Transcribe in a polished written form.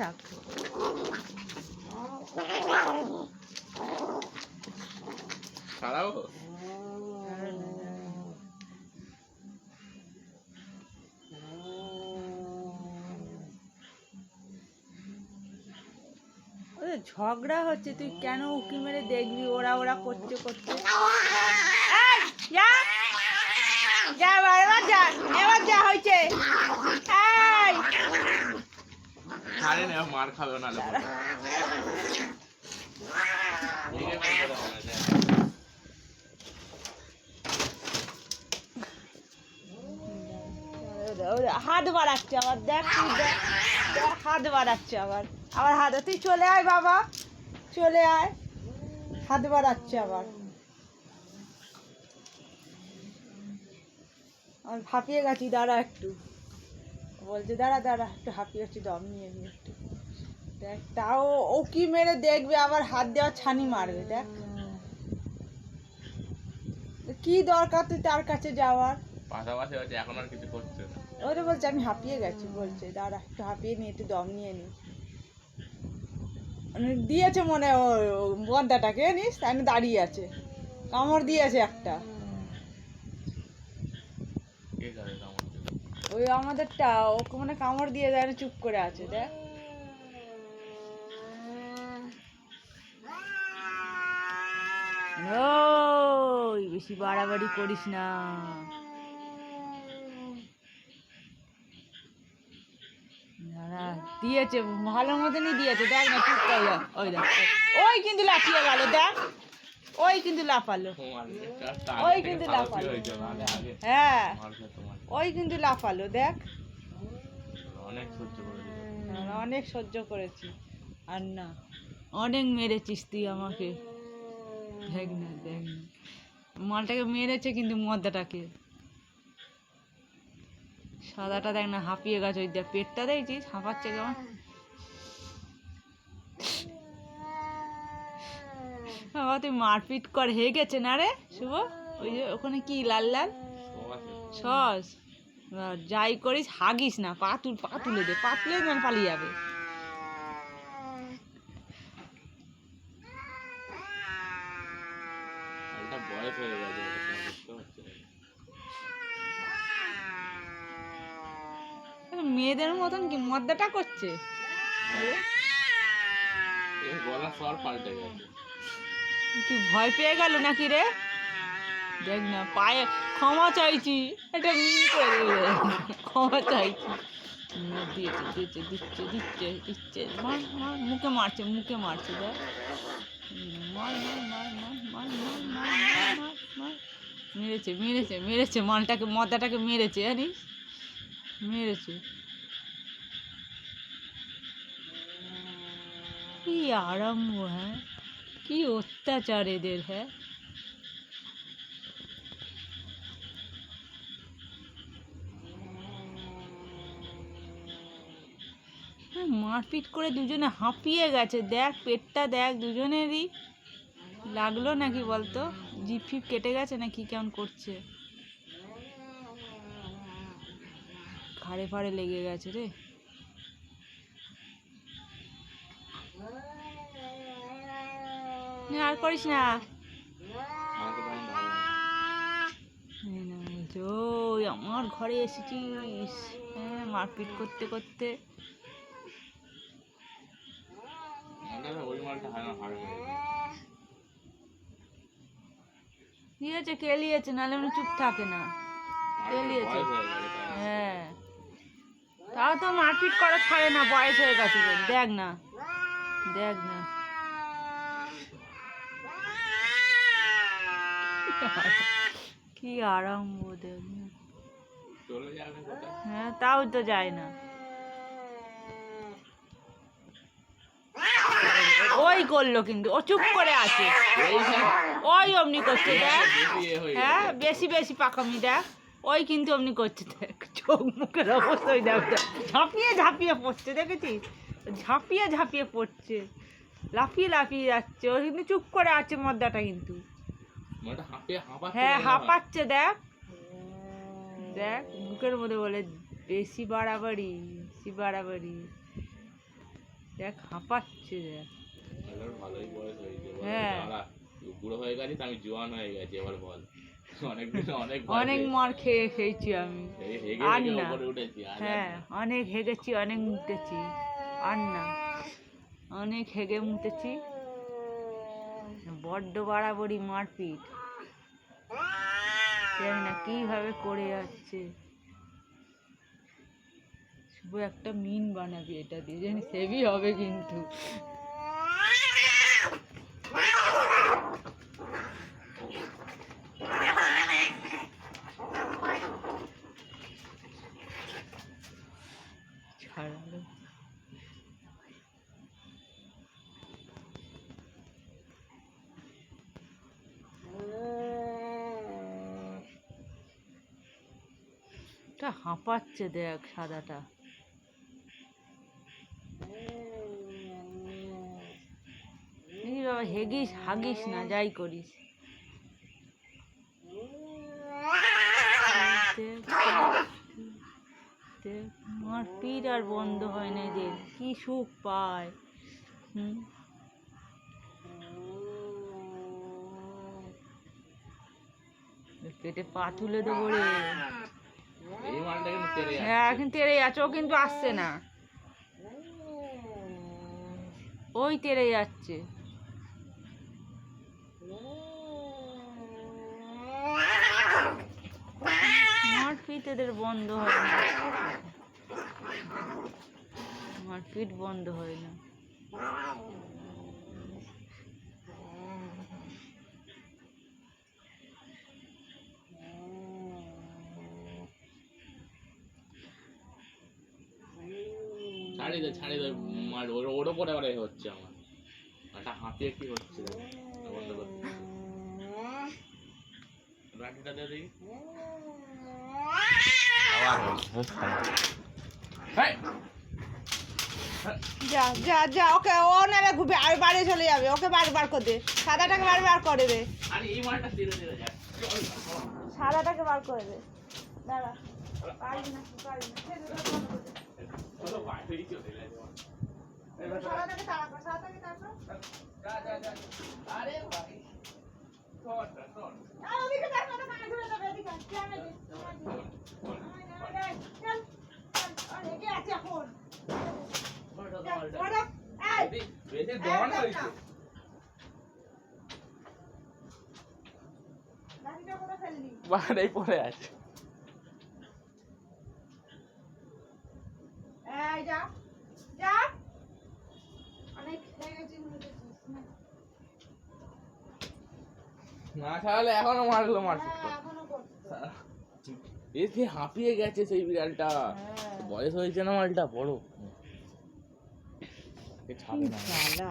থাক। ঝগড়া হচ্ছে, তুই কেন উকি মেরে দেখবি? ওরা ওরা করছে করছে। এবার যা হয়েছে, মার খাবে না। হাত বাড়াচ্ছে আবার, দেখ হাত বাড়াচ্ছে আবার হাত। তুই চলে আয় বাবা, চলে আয়, হাত বাড়াচ্ছে আবার। আমি হাঁপিয়ে গেছি, দাঁড়া একটু, বলছে দাঁড়া একটু হাঁপিয়ে গেছি, দম নিয়ে নি একটু। দেখ তাও ও কি মেরে দেখবে, আবার হাত দেওয়া ছানি মারবে। দেখ কি দরকার তুই তার কাছে যাওয়ার? পাশাপাশি হচ্ছে, এখন আর কিছু করছে না। ওটা বলছে আমি হাঁপিয়ে গেছি, বলছে দাঁড়া একটু হাঁপিয়ে নিয়ে একটু দম নিয়ে নি। দিয়েছে মনে ও বন্দাটাকে নিস, তাই দাঁড়িয়ে আছে, কামড় দিয়েছে একটা। ওই আমাদেরটা ওকে মানে কামড় দিয়ে দেয়, চুপ করে আছে। দেখ ওই বেশি বাড়াবাড়ি করিস না। দিয়েছে ভালো মতনই দিয়েছে, দেখ না, চুপ করে। ওই দেখ, ওই কিন্তু লাফিয়ে গেল, দেখ ওই কিন্তু লাফালো, ওই কিন্তু লাফালো, হ্যাঁ ওই কিন্তু লাফালো। দেখ অনেক সহ্য করেছি, আর না অনেক মেরেছিস তুই আমাকে। দেখ না মালটাকে মেরেছে, কিন্তু মদ্দাটাকে সাদাটা দেখ না হাঁপিয়ে গেছে। ওই দেখ পেটটা দেখছিস হাঁপাচ্ছে কেমন। বাবা তুই মারপিট কর, হয়ে গেছে না রে শুভ? ওই যে ওখানে কি লাল লাল সস, যাই করিস হাগিস না, পা তুলে দে, পা তুলে মানে পালিয়ে যাবে। মেয়েদের মতন কি মদ্দাটা করছে, কি ভয় পেয়ে গেল নাকি রে? দেখ না পায়ে ক্ষমা চাইছি, এটা মিন করে দেবে, ক্ষমা চাইছি। দিচ্ছে মার মুখে মারছে দেখ, মেরেছে মালটাকে, মদ্দাটাকে মেরেছে, জানিস মেরেছে। কি আরম্ভ, হ্যাঁ কি অত্যাচার এদের, হ্যাঁ মারপিট করে দুজনে হাঁপিয়ে গেছে। দেখ পেটটা দেখ, দুজনেরই লাগলো নাকি বলতো, জিভ ফিপ কেটে গেছে নাকি কেমন করছে, ঘাড়ে ফাড়ে লেগে গেছে রে। আর করিস না, ওই আমার ঘরে এসেছিস, হ্যাঁ মারপিট করতে করতে। দিয়েছে কেলিয়েছে, নাহলে উনি চুপ থাকে না, কেলিয়েছে। হ্যাঁ তাও তো মারপিট করা ছাড়ে না, বয়স হয়ে গেছে। দেখ না কি আরম্ভ, দেখ না। হ্যাঁ তাও তো যায় না, ওই করলো কিন্তু ও চুপ করে আছে, ওই অমনি করছে। দেখ হ্যাঁ বেশি পাকামি, দেখ ওই কিন্তু অমনি করছে। দেখ চোখ মুখের অবস্থা, ওই দেখ ঝাঁপিয়ে পড়ছে, দেখেছিস ঝাঁপিয়ে পড়ছে, লাফিয়ে যাচ্ছে। ও কিন্তু চুপ করে আছে মদ্দাটা, কিন্তু হ্যাঁ হাঁপাচ্ছে। দেখ বুকের মধ্যে বলে বেশি বাড়াবাড়ি, বেশি বাড়াবাড়ি। দেখ হাঁপাচ্ছে দেখ। ভালোর ভালোই বয়স হয়েছে। হ্যাঁ। দাঁড়া, তুই বুড়ো হয়ে গেছিস, আমি জোয়ান হয়ে গেছি, এবার বল। অনেকদিন অনেক অনেক মার খেয়েছি আমি, হেগে আর হেগে না। উপরে উঠেছি, আর হ্যাঁ, অনেক হেগেছি, অনেক মুতেছি, আর না। অনেক হেগে মুতেছি। বড্ড বাড়াবাড়ি মারপিট, জানি না কিভাবে করে যাচ্ছে। শুধু একটা মিন বানাবি এটা দিয়ে, জানি সেভি হবে কিন্তু। ছাড়ালো। টা হাঁপাচ্ছে দেখ সাদাটা। এই বাবা হেগিস হাগিস না, যাই করিস। মারপিট আর বন্ধ হয় না এদের, কি সুখ পায়। পেটে পা তুলে দেবো রে। এই মালটা কিন্তু তেড়ে যাচ্ছে। হ্যাঁ, এখন তেড়ে যাচ্ছে, ও কিন্তু আসছে না, ওই তেড়ে যাচ্ছে। মারপিট এদের বন্ধ হয় না, মারপিট বন্ধ হয় না। ছাড়ি দে মার, ওর ওপরে আবার হচ্ছে আমার। একটা হাতিয়ে কি হচ্ছে বন্ধ করতে। লাঠিটা দিয়ে দেখি। যা যা যা, ওকে ও নালে ঘুরবে আর বাড়ি চলে যাবে, ওকে বার করে দে, সাদাটাকে বার করে দে, আরে এই মালটা ধীরে ধীরে যায়। সাদাটাকে বার করে দে। দাঁড়া, পারবি না, পারবি না। চলো বাইরে চলে যায়। সাদাটাকে তাড়া কর, সাদাটাকে তাড়া কর। যা। আরে ভাই শট। আর ওদিকে দেখ, ওটা কানে ধরে যাবে, এদিকে আয়, ক্যামেরা দে, চল, আর এগিয়ে আছে এখন। ওটা, এই, বেশি দন হইছে। লাঠিটা কোথায় ফেললি? বাইরেই পড়ে আছে। এই যা, যা। অনেক হয়ে গেছে মুতেছিস না। না ছাড়লে এখনো মারলো মারপিট হ্যাঁ, করে। এখনো করছে। এ কি হাঁপিয়ে গেছে সেই বিড়ালটা। হ্যাঁ। বয়স হয়েছে না মালটা বড়। ছাড়ে না। জ্বালা।